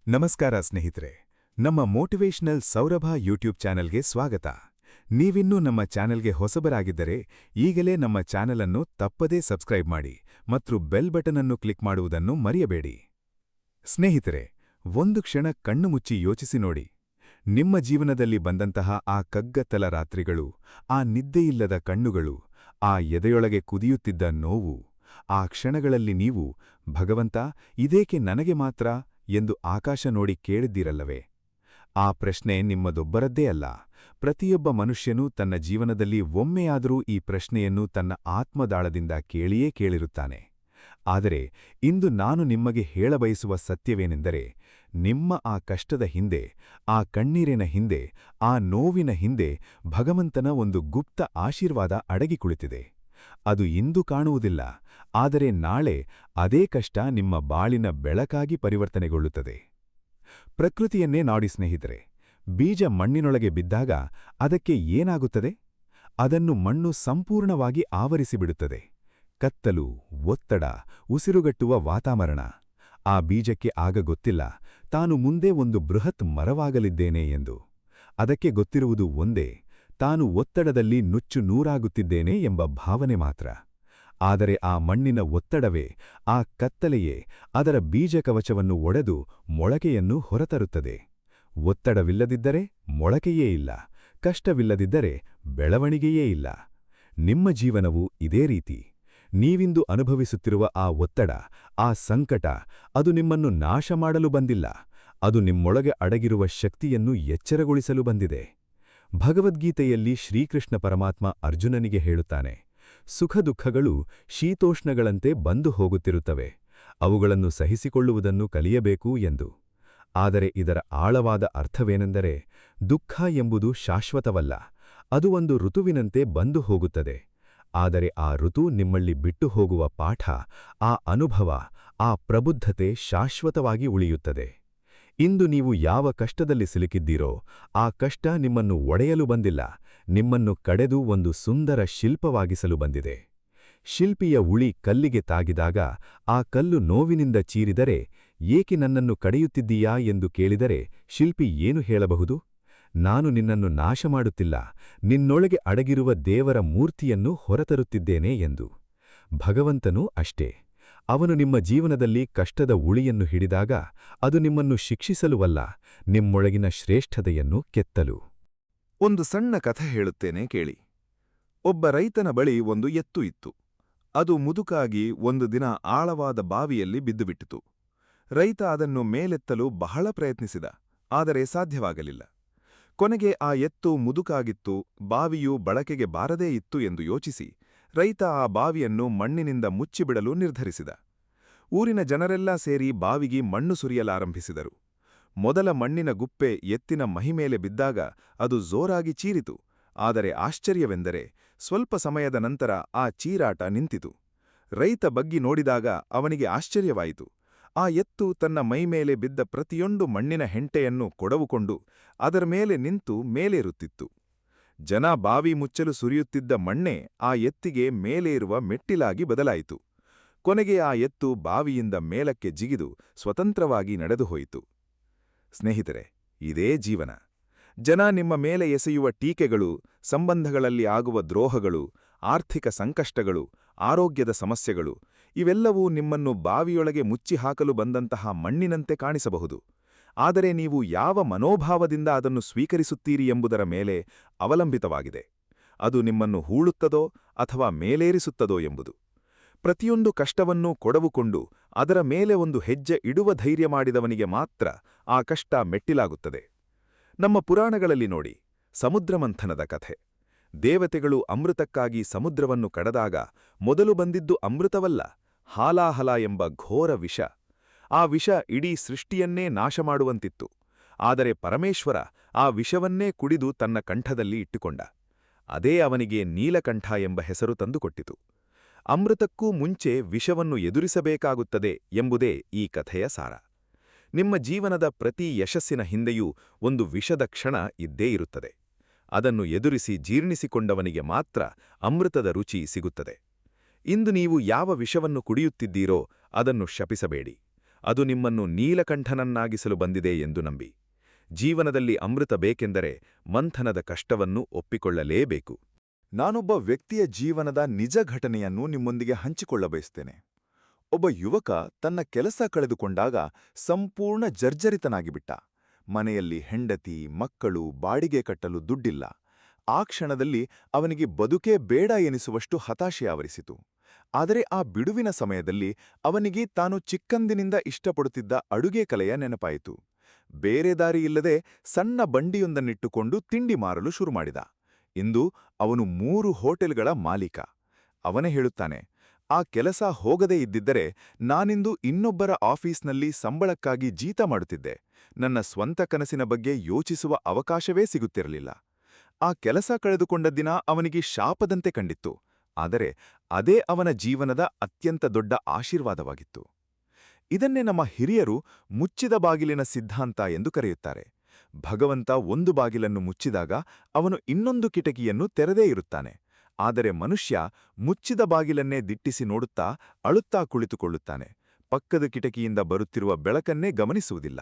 ನಮಸ್ಕಾರ ಸ್ನೇಹಿತರೆ, ನಮ್ಮ ಮೋಟಿವೇಶನಲ್ ಸೌರಭ ಯೂಟ್ಯೂಬ್ ಚಾನೆಲ್ಗೆ ಸ್ವಾಗತ. ನೀವಿನ್ನೂ ನಮ್ಮ ಚಾನೆಲ್ಗೆ ಹೊಸಬರಾಗಿದ್ದರೆ ಈಗಲೇ ನಮ್ಮ ಚಾನೆಲ್ ಅನ್ನು ತಪ್ಪದೇ ಸಬ್ಸ್ಕ್ರೈಬ್ ಮಾಡಿ ಮತ್ತು ಬೆಲ್ ಬಟನ್ ಅನ್ನು ಕ್ಲಿಕ್ ಮಾಡುವುದನ್ನು ಮರೆಯಬೇಡಿ. ಸ್ನೇಹಿತರೆ, ಒಂದು ಕ್ಷಣ ಕಣ್ಣು ಮುಚ್ಚಿ ಯೋಚಿಸಿ ನೋಡಿ. ನಿಮ್ಮ ಜೀವನದಲ್ಲಿ ಬಂದಂತಹ ಆ ಕಗ್ಗತ್ತಲ ರಾತ್ರಿಗಳು, ಆ ನಿದ್ದೆಯಿಲ್ಲದ ಕಣ್ಣುಗಳು, ಆ ಎದೆಯೊಳಗೆ ಕುದಿಯುತ್ತಿದ್ದ ನೋವು, ಆ ಕ್ಷಣಗಳಲ್ಲಿ ನೀವು ಭಗವಂತ, ಇದೇಕೆ ನನಗೆ ಮಾತ್ರ ಎಂದು ಆಕಾಶ ನೋಡಿ ಕೇಳಿದ್ದೀರಲ್ಲವೇ? ಆ ಪ್ರಶ್ನೆ ನಿಮ್ಮದೊಬ್ಬರದ್ದೇ ಅಲ್ಲ. ಪ್ರತಿಯೊಬ್ಬ ಮನುಷ್ಯನೂ ತನ್ನ ಜೀವನದಲ್ಲಿ ಒಮ್ಮೆಯಾದರೂ ಈ ಪ್ರಶ್ನೆಯನ್ನು ತನ್ನ ಆತ್ಮದಾಳದಿಂದ ಕೇಳಿಯೇ ಕೇಳಿರುತ್ತಾನೆ. ಆದರೆ ಇಂದು ನಾನು ನಿಮಗೆ ಹೇಳಬಯಸುವ ಸತ್ಯವೇನೆಂದರೆ, ನಿಮ್ಮ ಆ ಕಷ್ಟದ ಹಿಂದೆ, ಆ ಕಣ್ಣೀರಿನ ಹಿಂದೆ, ಆ ನೋವಿನ ಹಿಂದೆ ಭಗವಂತನ ಒಂದು ಗುಪ್ತ ಆಶೀರ್ವಾದ ಅಡಗಿ ಕುಳಿತಿದೆ. ಅದು ಇಂದು ಕಾಣುವುದಿಲ್ಲ, ಆದರೆ ನಾಳೆ ಅದೇ ಕಷ್ಟ ನಿಮ್ಮ ಬಾಳಿನ ಬೆಳಕಾಗಿ ಪರಿವರ್ತನೆಗೊಳ್ಳುತ್ತದೆ. ಪ್ರಕೃತಿಯನ್ನೇ ನೋಡಿ ಸ್ನೇಹಿತರೆ. ಬೀಜ ಮಣ್ಣಿನೊಳಗೆ ಬಿದ್ದಾಗ ಅದಕ್ಕೆ ಏನಾಗುತ್ತದೆ? ಅದನ್ನು ಮಣ್ಣು ಸಂಪೂರ್ಣವಾಗಿ ಆವರಿಸಿಬಿಡುತ್ತದೆ. ಕತ್ತಲು, ಒತ್ತಡ, ಉಸಿರುಗಟ್ಟುವ ವಾತಾವರಣ. ಆ ಬೀಜಕ್ಕೆ ಆಗ ಗೊತ್ತಿಲ್ಲ, ತಾನು ಮುಂದೆ ಒಂದು ಬೃಹತ್ ಮರವಾಗಲಿದ್ದೇನೆ ಎಂದು. ಅದಕ್ಕೆ ಗೊತ್ತಿರುವುದು ಒಂದೇ, ತಾನು ಒತ್ತಡದಲ್ಲಿ ನುಚ್ಚು ನೂರಾಗುತ್ತಿದ್ದೇನೆ ಎಂಬ ಭಾವನೆ ಮಾತ್ರ. ಆದರೆ ಆ ಮಣ್ಣಿನ ಒತ್ತಡವೇ, ಆ ಕತ್ತಲೆಯೇ ಅದರ ಬೀಜಕವಚವನ್ನು ಒಡೆದು ಮೊಳಕೆಯನ್ನು ಹೊರತರುತ್ತದೆ. ಒತ್ತಡವಿಲ್ಲದಿದ್ದರೆ ಮೊಳಕೆಯೇ ಇಲ್ಲ, ಕಷ್ಟವಿಲ್ಲದಿದ್ದರೆ ಬೆಳವಣಿಗೆಯೇ ಇಲ್ಲ. ನಿಮ್ಮ ಜೀವನವು ಇದೇ ರೀತಿ. ನೀವಿಂದು ಅನುಭವಿಸುತ್ತಿರುವ ಆ ಒತ್ತಡ, ಆ ಸಂಕಟ, ಅದು ನಿಮ್ಮನ್ನು ನಾಶ ಮಾಡಲು ಬಂದಿಲ್ಲ, ಅದು ನಿಮ್ಮೊಳಗೆ ಅಡಗಿರುವ ಶಕ್ತಿಯನ್ನು ಎಚ್ಚರಗೊಳಿಸಲು ಬಂದಿದೆ. ಭಗವದ್ಗೀತೆಯಲ್ಲಿ ಶ್ರೀಕೃಷ್ಣ ಪರಮಾತ್ಮ ಅರ್ಜುನನಿಗೆ ಹೇಳುತ್ತಾನೆ, ಸುಖ ದುಃಖಗಳು ಶೀತೋಷ್ಣಗಳಂತೆ ಬಂದು ಹೋಗುತ್ತಿರುತ್ತವೆ, ಅವುಗಳನ್ನು ಸಹಿಸಿಕೊಳ್ಳುವುದನ್ನು ಕಲಿಯಬೇಕು ಎಂದು. ಆದರೆ ಇದರ ಆಳವಾದ ಅರ್ಥವೇನೆಂದರೆ, ದುಃಖ ಎಂಬುದು ಶಾಶ್ವತವಲ್ಲ, ಅದು ಒಂದು ಋತುವಿನಂತೆ ಬಂದು ಹೋಗುತ್ತದೆ. ಆದರೆ ಆ ಋತು ನಿಮ್ಮಲ್ಲಿ ಬಿಟ್ಟು ಹೋಗುವ ಪಾಠ, ಆ ಅನುಭವ, ಆ ಪ್ರಬುದ್ಧತೆ ಶಾಶ್ವತವಾಗಿ ಉಳಿಯುತ್ತದೆ. ಇಂದು ನೀವು ಯಾವ ಕಷ್ಟದಲ್ಲಿ ಸಿಲುಕಿದ್ದೀರೋ, ಆ ಕಷ್ಟ ನಿಮ್ಮನ್ನು ಒಡೆಯಲು ಬಂದಿಲ್ಲ, ನಿಮ್ಮನ್ನು ಕಡೆದು ಒಂದು ಸುಂದರ ಶಿಲ್ಪವಾಗಿಸಲು ಬಂದಿದೆ. ಶಿಲ್ಪಿಯ ಉಳಿ ಕಲ್ಲಿಗೆ ತಾಗಿದಾಗ ಆ ಕಲ್ಲು ನೋವಿನಿಂದ ಚೀರಿದರೆ, ಏಕೆ ನನ್ನನ್ನು ಕಡೆಯುತ್ತಿದ್ದೀಯಾ ಎಂದು ಕೇಳಿದರೆ ಶಿಲ್ಪಿ ಏನು ಹೇಳಬಹುದು? ನಾನು ನಿನ್ನನ್ನು ನಾಶ ಮಾಡುತ್ತಿಲ್ಲ, ನಿನ್ನೊಳಗೆ ಅಡಗಿರುವ ದೇವರ ಮೂರ್ತಿಯನ್ನು ಹೊರತರುತ್ತಿದ್ದೇನೆ ಎಂದು. ಭಗವಂತನೂ ಅಷ್ಟೇ. ಅವನು ನಿಮ್ಮ ಜೀವನದಲ್ಲಿ ಕಷ್ಟದ ಉಳಿಯನ್ನು ಹಿಡಿದಾಗ ಅದು ನಿಮ್ಮನ್ನು ಶಿಕ್ಷಿಸಲುವಲ್ಲ, ನಿಮ್ಮೊಳಗಿನ ಶ್ರೇಷ್ಠತೆಯನ್ನು ಕೆತ್ತಲು. ಒಂದು ಸಣ್ಣ ಕಥೆ ಹೇಳುತ್ತೇನೆ ಕೇಳಿ. ಒಬ್ಬ ರೈತನ ಬಳಿ ಒಂದು ಎತ್ತು ಇತ್ತು. ಅದು ಮುದುಕಾಗಿ ಒಂದು ದಿನ ಆಳವಾದ ಬಾವಿಯಲ್ಲಿ ಬಿದ್ದುಬಿಟ್ಟಿತು. ರೈತ ಅದನ್ನು ಮೇಲೆತ್ತಲು ಬಹಳ ಪ್ರಯತ್ನಿಸಿದ, ಆದರೆ ಸಾಧ್ಯವಾಗಲಿಲ್ಲ. ಕೊನೆಗೆ ಆ ಎತ್ತು ಮುದುಕಾಗಿತ್ತು, ಬಾವಿಯು ಬಳಕೆಗೆ ಬಾರದೇ ಇತ್ತು ಎಂದು ಯೋಚಿಸಿ ರೈತ ಆ ಬಾವಿಯನ್ನು ಮಣ್ಣಿನಿಂದ ಮುಚ್ಚಿಬಿಡಲು ನಿರ್ಧರಿಸಿದ. ಊರಿನ ಜನರೆಲ್ಲ ಸೇರಿ ಬಾವಿಗೆ ಮಣ್ಣು ಸುರಿಯಲಾರಂಭಿಸಿದರು. ಮೊದಲ ಮಣ್ಣಿನ ಗುಪ್ಪೆ ಎತ್ತಿನ ಮೈಮೇಲೆ ಬಿದ್ದಾಗ ಅದು ಜೋರಾಗಿ ಚೀರಿತು. ಆದರೆ ಆಶ್ಚರ್ಯವೆಂದರೆ, ಸ್ವಲ್ಪ ಸಮಯದ ನಂತರ ಆ ಚೀರಾಟ ನಿಂತಿತು. ರೈತ ಬಗ್ಗಿ ನೋಡಿದಾಗ ಅವನಿಗೆ ಆಶ್ಚರ್ಯವಾಯಿತು. ಆ ಎತ್ತು ತನ್ನ ಮೈಮೇಲೆ ಬಿದ್ದ ಪ್ರತಿಯೊಂದು ಮಣ್ಣಿನ ಹೆಂಟೆಯನ್ನು ಕೊಡವುಕೊಂಡು ಅದರ ಮೇಲೆ ನಿಂತು ಮೇಲೇರುತ್ತಿತ್ತು. ಜನ ಬಾವಿ ಮುಚ್ಚಲು ಸುರಿಯುತ್ತಿದ್ದ ಮಣ್ಣೆ ಆ ಎತ್ತಿಗೆ ಮೇಲೇರುವ ಮೆಟ್ಟಿಲಾಗಿ ಬದಲಾಯಿತು. ಕೊನೆಗೆ ಆ ಎತ್ತು ಬಾವಿಯಿಂದ ಮೇಲಕ್ಕೆ ಜಿಗಿದು ಸ್ವತಂತ್ರವಾಗಿ ನಡೆದುಹೋಯಿತು. ಸ್ನೇಹಿತರೆ, ಇದೇ ಜೀವನ. ಜನ ನಿಮ್ಮ ಮೇಲೆ ಎಸೆಯುವ ಟೀಕೆಗಳು, ಸಂಬಂಧಗಳಲ್ಲಿ ಆಗುವ ದ್ರೋಹಗಳು, ಆರ್ಥಿಕ ಸಂಕಷ್ಟಗಳು, ಆರೋಗ್ಯದ ಸಮಸ್ಯೆಗಳು, ಇವೆಲ್ಲವೂ ನಿಮ್ಮನ್ನು ಬಾವಿಯೊಳಗೆ ಮುಚ್ಚಿಹಾಕಲು ಬಂದಂತಹ ಮಣ್ಣಿನಂತೆ ಕಾಣಿಸಬಹುದು. ಆದರೆ ನೀವು ಯಾವ ಮನೋಭಾವದಿಂದ ಅದನ್ನು ಸ್ವೀಕರಿಸುತ್ತೀರಿ ಎಂಬುದರ ಮೇಲೆ ಅವಲಂಬಿತವಾಗಿದೆ. ಅದು ನಿಮ್ಮನ್ನು ಹೂಳುತ್ತದೋ ಅಥವಾ ಮೇಲೇರಿಸುತ್ತದೋ ಎಂಬುದು. ಪ್ರತಿಯೊಂದು ಕಷ್ಟವನ್ನೂ ಕೊಡವುಕೊಂಡು ಅದರ ಮೇಲೆ ಒಂದು ಹೆಜ್ಜೆ ಇಡುವ ಧೈರ್ಯ ಮಾಡಿದವನಿಗೆ ಮಾತ್ರ ಆ ಕಷ್ಟ ಮೆಟ್ಟಿಲಾಗುತ್ತದೆ. ನಮ್ಮ ಪುರಾಣಗಳಲ್ಲಿ ನೋಡಿ, ಸಮುದ್ರಮಂಥನದ ಕಥೆ. ದೇವತೆಗಳು ಅಮೃತಕ್ಕಾಗಿ ಸಮುದ್ರವನ್ನು ಕಡದಾಗ ಮೊದಲು ಬಂದಿದ್ದು ಅಮೃತವಲ್ಲ, ಹಾಲಾಹಲ ಎಂಬ ಘೋರ ವಿಷ. ಆ ವಿಷ ಇಡೀ ಸೃಷ್ಟಿಯನ್ನೇ ನಾಶ ಮಾಡುವಂತಿತ್ತು. ಆದರೆ ಪರಮೇಶ್ವರ ಆ ವಿಷವನ್ನೇ ಕುಡಿದು ತನ್ನ ಕಂಠದಲ್ಲಿ ಇಟ್ಟುಕೊಂಡ. ಅದೇ ಅವನಿಗೆ ನೀಲಕಂಠ ಎಂಬ ಹೆಸರು ತಂದುಕೊಟ್ಟಿತು. ಅಮೃತಕ್ಕೂ ಮುಂಚೆ ವಿಷವನ್ನು ಎದುರಿಸಬೇಕಾಗುತ್ತದೆ ಎಂಬುದೇ ಈ ಕಥೆಯ ಸಾರ. ನಿಮ್ಮ ಜೀವನದ ಪ್ರತಿ ಯಶಸ್ಸಿನ ಹಿಂದೆಯೂ ಒಂದು ವಿಷದ ಕ್ಷಣ ಇದ್ದೇ ಇರುತ್ತದೆ. ಅದನ್ನು ಎದುರಿಸಿ ಜೀರ್ಣಿಸಿಕೊಂಡವನಿಗೆ ಮಾತ್ರ ಅಮೃತದ ರುಚಿ ಸಿಗುತ್ತದೆ. ಇಂದು ನೀವು ಯಾವ ವಿಷವನ್ನು ಕುಡಿಯುತ್ತಿದ್ದೀರೋ ಅದನ್ನು ಶಪಿಸಬೇಡಿ. ಅದು ನಿಮ್ಮನ್ನು ನೀಲಕಂಠನನ್ನಾಗಿಸಲು ಬಂದಿದೆ ಎಂದು ನಂಬಿ. ಜೀವನದಲ್ಲಿ ಅಮೃತ ಬೇಕೆಂದರೆ ಮಂಥನದ ಕಷ್ಟವನ್ನು ಒಪ್ಪಿಕೊಳ್ಳಲೇಬೇಕು. ನಾನೊಬ್ಬ ವ್ಯಕ್ತಿಯ ಜೀವನದ ನಿಜ ಘಟನೆಯನ್ನು ನಿಮ್ಮೊಂದಿಗೆ ಹಂಚಿಕೊಳ್ಳಬಯಸ್ತೇನೆ. ಒಬ್ಬ ಯುವಕ ತನ್ನ ಕೆಲಸ ಕಳೆದುಕೊಂಡಾಗ ಸಂಪೂರ್ಣ ಜರ್ಜರಿತನಾಗಿಬಿಟ್ಟ. ಮನೆಯಲ್ಲಿ ಹೆಂಡತಿ, ಮಕ್ಕಳು, ಬಾಡಿಗೆ ಕಟ್ಟಲು ದುಡ್ಡಿಲ್ಲ. ಆ ಕ್ಷಣದಲ್ಲಿ ಅವನಿಗೆ ಬದುಕೇ ಬೇಡ ಎನಿಸುವಷ್ಟು ಹತಾಶೆ ಆವರಿಸಿತು. ಆದರೆ ಆ ಬಿಡುವಿನ ಸಮಯದಲ್ಲಿ ಅವನಿಗೆ ತಾನು ಚಿಕ್ಕಂದಿನಿಂದ ಇಷ್ಟಪಡುತ್ತಿದ್ದ ಅಡುಗೆ ಕಲೆಯ ನೆನಪಾಯಿತು. ಬೇರೆ ದಾರಿಯಿಲ್ಲದೆ ಸಣ್ಣ ಬಂಡಿಯೊಂದನ್ನಿಟ್ಟುಕೊಂಡು ತಿಂಡಿ ಮಾರಲು ಶುರುಮಾಡಿದ. ಇಂದು ಅವನು 3 ಹೋಟೆಲ್ಗಳ ಮಾಲೀಕ. ಅವನೇ ಹೇಳುತ್ತಾನೆ, ಆ ಕೆಲಸ ಹೋಗದೇ ಇದ್ದಿದ್ದರೆ ನಾನಿಂದು ಇನ್ನೊಬ್ಬರ ಆಫೀಸ್ನಲ್ಲಿ ಸಂಬಳಕ್ಕಾಗಿ ಜೀತ ಮಾಡುತ್ತಿದ್ದೆ. ನನ್ನ ಸ್ವಂತ ಕನಸಿನ ಬಗ್ಗೆ ಯೋಚಿಸುವ ಅವಕಾಶವೇ ಸಿಗುತ್ತಿರಲಿಲ್ಲ. ಆ ಕೆಲಸ ಕಳೆದುಕೊಂಡ ದಿನ ಅವನಿಗೆ ಶಾಪದಂತೆ ಕಂಡಿತ್ತು. ಆದರೆ ಅದೇ ಅವನ ಜೀವನದ ಅತ್ಯಂತ ದೊಡ್ಡ ಆಶೀರ್ವಾದವಾಗಿತ್ತು. ಇದನ್ನೇ ನಮ್ಮ ಹಿರಿಯರು ಮುಚ್ಚಿದ ಬಾಗಿಲಿನ ಸಿದ್ಧಾಂತ ಎಂದು ಕರೆಯುತ್ತಾರೆ. ಭಗವಂತ ಒಂದು ಬಾಗಿಲನ್ನು ಮುಚ್ಚಿದಾಗ ಅವನು ಇನ್ನೊಂದು ಕಿಟಕಿಯನ್ನು ತೆರೆದೇ ಇರುತ್ತಾನೆ. ಆದರೆ ಮನುಷ್ಯ ಮುಚ್ಚಿದ ಬಾಗಿಲನ್ನೇ ದಿಟ್ಟಿಸಿ ನೋಡುತ್ತಾ ಅಳುತ್ತಾ ಕುಳಿತುಕೊಳ್ಳುತ್ತಾನೆ. ಪಕ್ಕದ ಕಿಟಕಿಯಿಂದ ಬರುತ್ತಿರುವ ಬೆಳಕನ್ನೇ ಗಮನಿಸುವುದಿಲ್ಲ.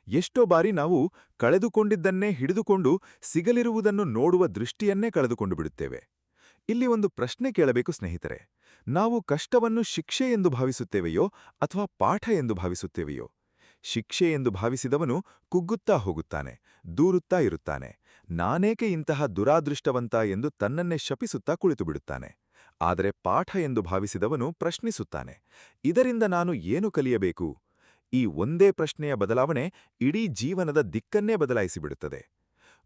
ಎಷ್ಟೋ ಬಾರಿ ನಾವು ಕಳೆದುಕೊಂಡಿದ್ದನ್ನೇ ಹಿಡಿದುಕೊಂಡು ಸಿಗಲಿರುವುದನ್ನು ನೋಡುವ ದೃಷ್ಟಿಯನ್ನೇ ಕಳೆದುಕೊಂಡು ಬಿಡುತ್ತೇವೆ. ಇಲ್ಲಿ ಒಂದು ಪ್ರಶ್ನೆ ಕೇಳಬೇಕು ಸ್ನೇಹಿತರೆ. ನಾವು ಕಷ್ಟವನ್ನು ಶಿಕ್ಷೆ ಎಂದು ಭಾವಿಸುತ್ತೇವೆಯೋ ಅಥವಾ ಪಾಠ ಎಂದು ಭಾವಿಸುತ್ತೇವೆಯೋ? ಶಿಕ್ಷೆ ಎಂದು ಭಾವಿಸಿದವನು ಕುಗ್ಗುತ್ತಾ ಹೋಗುತ್ತಾನೆ, ದೂರುತ್ತಾ ಇರುತ್ತಾನೆ. ನಾನೇಕೆ ಇಂತಹ ದುರಾದೃಷ್ಟವಂತ ಎಂದು ತನ್ನನ್ನೇ ಶಪಿಸುತ್ತಾ ಕುಳಿತುಬಿಡುತ್ತಾನೆ. ಆದರೆ ಪಾಠ ಎಂದು ಭಾವಿಸಿದವನು ಪ್ರಶ್ನಿಸುತ್ತಾನೆ, ಇದರಿಂದ ನಾನು ಏನು ಕಲಿಯಬೇಕು? ಈ ಒಂದೇ ಪ್ರಶ್ನೆಯ ಬದಲಾವಣೆ ಇಡೀ ಜೀವನದ ದಿಕ್ಕನ್ನೇ ಬದಲಾಯಿಸಿಬಿಡುತ್ತದೆ.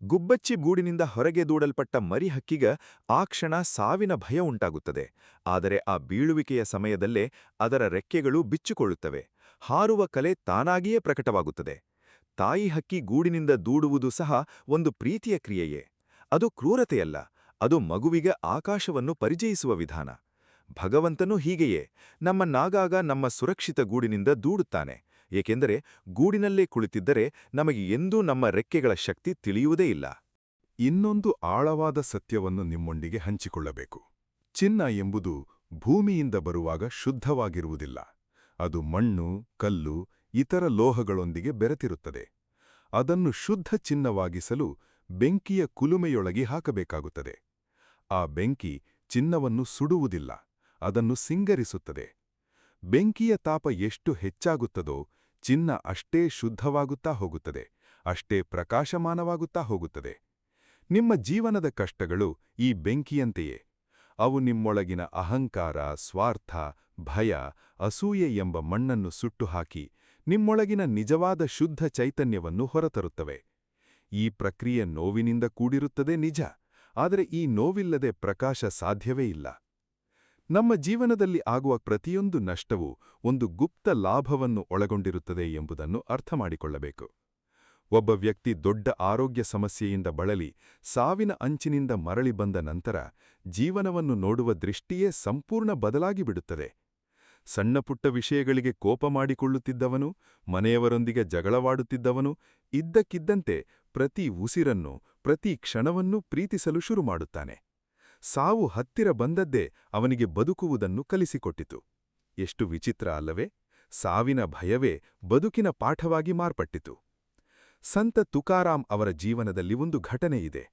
ಗುಬ್ಬಚ್ಚಿ ಗೂಡಿನಿಂದ ಹೊರಗೆ ದೂಡಲ್ಪಟ್ಟ ಮರಿಹಕ್ಕಿಗ ಆ ಕ್ಷಣ ಸಾವಿನ ಭಯ ಉಂಟಾಗುತ್ತದೆ. ಆದರೆ ಆ ಬೀಳುವಿಕೆಯ ಸಮಯದಲ್ಲೇ ಅದರ ರೆಕ್ಕೆಗಳು ಬಿಚ್ಚಿಕೊಳ್ಳುತ್ತವೆ. ಹಾರುವ ಕಲೆ ತಾನಾಗಿಯೇ ಪ್ರಕಟವಾಗುತ್ತದೆ. ತಾಯಿ ಹಕ್ಕಿ ಗೂಡಿನಿಂದ ದೂಡುವುದು ಸಹ ಒಂದು ಪ್ರೀತಿಯ ಕ್ರಿಯೆಯೇ. ಅದು ಕ್ರೂರತೆಯಲ್ಲ, ಅದು ಮಗುವಿಗೆ ಆಕಾಶವನ್ನು ಪರಿಚಯಿಸುವ ವಿಧಾನ. ಭಗವಂತನೂ ಹೀಗೆಯೇ ನಮ್ಮನ್ನಾಗಾಗ ನಮ್ಮ ಸುರಕ್ಷಿತ ಗೂಡಿನಿಂದ ದೂಡುತ್ತಾನೆ. ಏಕೆಂದರೆ ಗೂಡಿನಲ್ಲೇ ಕುಳಿತಿದ್ದರೆ ನಮಗೆ ಎಂದೂ ನಮ್ಮ ರೆಕ್ಕೆಗಳ ಶಕ್ತಿ ತಿಳಿಯುವುದೇ ಇಲ್ಲ. ಇನ್ನೊಂದು ಆಳವಾದ ಸತ್ಯವನ್ನು ನಿಮ್ಮೊಂದಿಗೆ ಹಂಚಿಕೊಳ್ಳಬೇಕು. ಚಿನ್ನ ಎಂಬುದು ಭೂಮಿಯಿಂದ ಬರುವಾಗ ಶುದ್ಧವಾಗಿರುವುದಿಲ್ಲ. ಅದು ಮಣ್ಣು, ಕಲ್ಲು, ಇತರ ಲೋಹಗಳೊಂದಿಗೆ ಬೆರೆತಿರುತ್ತದೆ. ಅದನ್ನು ಶುದ್ಧ ಚಿನ್ನವಾಗಿಸಲು ಬೆಂಕಿಯ ಕುಲುಮೆಯೊಳಗೆ ಹಾಕಬೇಕಾಗುತ್ತದೆ. ಆ ಬೆಂಕಿ ಚಿನ್ನವನ್ನು ಸುಡುವುದಿಲ್ಲ, ಅದನ್ನು ಸಿಂಗರಿಸುತ್ತದೆ. ಬೆಂಕಿಯ ತಾಪ ಎಷ್ಟು ಹೆಚ್ಚಾಗುತ್ತದೋ ಚಿನ್ನ ಅಷ್ಟೇ ಶುದ್ಧವಾಗುತ್ತಾ ಹೋಗುತ್ತದೆ, ಅಷ್ಟೇ ಪ್ರಕಾಶಮಾನವಾಗುತ್ತಾ ಹೋಗುತ್ತದೆ. ನಿಮ್ಮ ಜೀವನದ ಕಷ್ಟಗಳು ಈ ಬೆಂಕಿಯಂತೆಯೇ. ಅವು ನಿಮ್ಮೊಳಗಿನ ಅಹಂಕಾರ, ಸ್ವಾರ್ಥ, ಭಯ, ಅಸೂಯೆ ಎಂಬ ಮಣ್ಣನ್ನು ಸುಟ್ಟುಹಾಕಿ ನಿಮ್ಮೊಳಗಿನ ನಿಜವಾದ ಶುದ್ಧ ಚೈತನ್ಯವನ್ನು ಹೊರತರುತ್ತವೆ. ಈ ಪ್ರಕ್ರಿಯೆ ನೋವಿನಿಂದ ಕೂಡಿರುತ್ತದೆ ನಿಜ, ಆದರೆ ಈ ನೋವಿಲ್ಲದೆ ಪ್ರಕಾಶ ಸಾಧ್ಯವೇ ಇಲ್ಲ. ನಮ್ಮ ಜೀವನದಲ್ಲಿ ಆಗುವ ಪ್ರತಿಯೊಂದು ನಷ್ಟವೂ ಒಂದು ಗುಪ್ತ ಲಾಭವನ್ನು ಒಳಗೊಂಡಿರುತ್ತದೆ ಎಂಬುದನ್ನು ಅರ್ಥಮಾಡಿಕೊಳ್ಳಬೇಕು. ಒಬ್ಬ ವ್ಯಕ್ತಿ ದೊಡ್ಡ ಆರೋಗ್ಯ ಸಮಸ್ಯೆಯಿಂದ ಬಳಲಿ ಸಾವಿನ ಅಂಚಿನಿಂದ ಮರಳಿ ಬಂದ ನಂತರ ಜೀವನವನ್ನು ನೋಡುವ ದೃಷ್ಟಿಯೇ ಸಂಪೂರ್ಣ ಬದಲಾಗಿಬಿಡುತ್ತದೆ. ಸಣ್ಣಪುಟ್ಟ ವಿಷಯಗಳಿಗೆ ಕೋಪ ಮಾಡಿಕೊಳ್ಳುತ್ತಿದ್ದವನು, ಮನೆಯವರೊಂದಿಗೆ ಜಗಳವಾಡುತ್ತಿದ್ದವನು ಇದ್ದಕ್ಕಿದ್ದಂತೆ ಪ್ರತಿ ಉಸಿರನ್ನು, ಪ್ರತಿ ಕ್ಷಣವನ್ನೂ ಪ್ರೀತಿಸಲು ಶುರುಮಾಡುತ್ತಾನೆ. ಸಾವು ಹತ್ತಿರ ಬಂದದ್ದೇ ಅವನಿಗೆ ಬದುಕುವುದನ್ನು ಕಲಿಸಿಕೊಟ್ಟಿತು. ಎಷ್ಟು ವಿಚಿತ್ರ ಅಲ್ಲವೇ? ಸಾವಿನ ಭಯವೇ ಬದುಕಿನ ಪಾಠವಾಗಿ ಮಾರ್ಪಟ್ಟಿತು. ಸಂತ ತುಕಾರಾಮ್ ಅವರ ಜೀವನದಲ್ಲಿ ಒಂದು ಘಟನೆಯಿದೆ.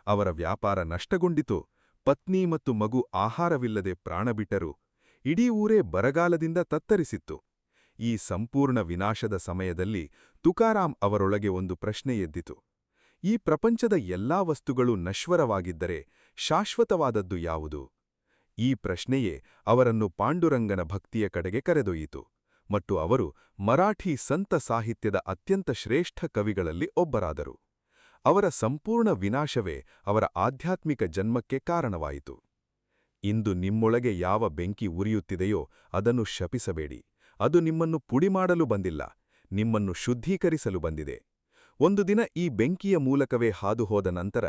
ಅವರ ವ್ಯಾಪಾರ ನಷ್ಟಗೊಂಡಿತು. ಪತ್ನಿ ಮತ್ತು ಮಗು ಆಹಾರವಿಲ್ಲದೆ ಪ್ರಾಣಬಿಟ್ಟರು. ಇಡೀ ಊರೇ ಬರಗಾಲದಿಂದ ತತ್ತರಿಸಿತ್ತು. ಈ ಸಂಪೂರ್ಣ ವಿನಾಶದ ಸಮಯದಲ್ಲಿ ತುಕಾರಾಮ್ ಅವರೊಳಗೆ ಒಂದು ಪ್ರಶ್ನೆ ಎದ್ದಿತು. ಈ ಪ್ರಪಂಚದ ಎಲ್ಲಾ ವಸ್ತುಗಳು ನಶ್ವರವಾಗಿದ್ದರೆ ಶಾಶ್ವತವಾದದ್ದು ಯಾವುದು? ಈ ಪ್ರಶ್ನೆಯೇ ಅವರನ್ನು ಪಾಂಡುರಂಗನ ಭಕ್ತಿಯ ಕಡೆಗೆ ಕರೆದೊಯ್ಯಿತು ಮತ್ತು ಅವರು ಮರಾಠಿ ಸಂತ ಸಾಹಿತ್ಯದ ಅತ್ಯಂತ ಶ್ರೇಷ್ಠ ಕವಿಗಳಲ್ಲಿ ಒಬ್ಬರಾದರು. ಅವರ ಸಂಪೂರ್ಣ ವಿನಾಶವೇ ಅವರ ಆಧ್ಯಾತ್ಮಿಕ ಜನ್ಮಕ್ಕೆ ಕಾರಣವಾಯಿತು. ಇಂದು ನಿಮ್ಮೊಳಗೆ ಯಾವ ಬೆಂಕಿ ಉರಿಯುತ್ತಿದೆಯೋ ಅದನ್ನು ಶಪಿಸಬೇಡಿ. ಅದು ನಿಮ್ಮನ್ನು ಪುಡಿಮಾಡಲು ಬಂದಿಲ್ಲ, ನಿಮ್ಮನ್ನು ಶುದ್ಧೀಕರಿಸಲು ಬಂದಿದೆ. ಒಂದು ದಿನ ಈ ಬೆಂಕಿಯ ಮೂಲಕವೇ ಹಾದುಹೋದ ನಂತರ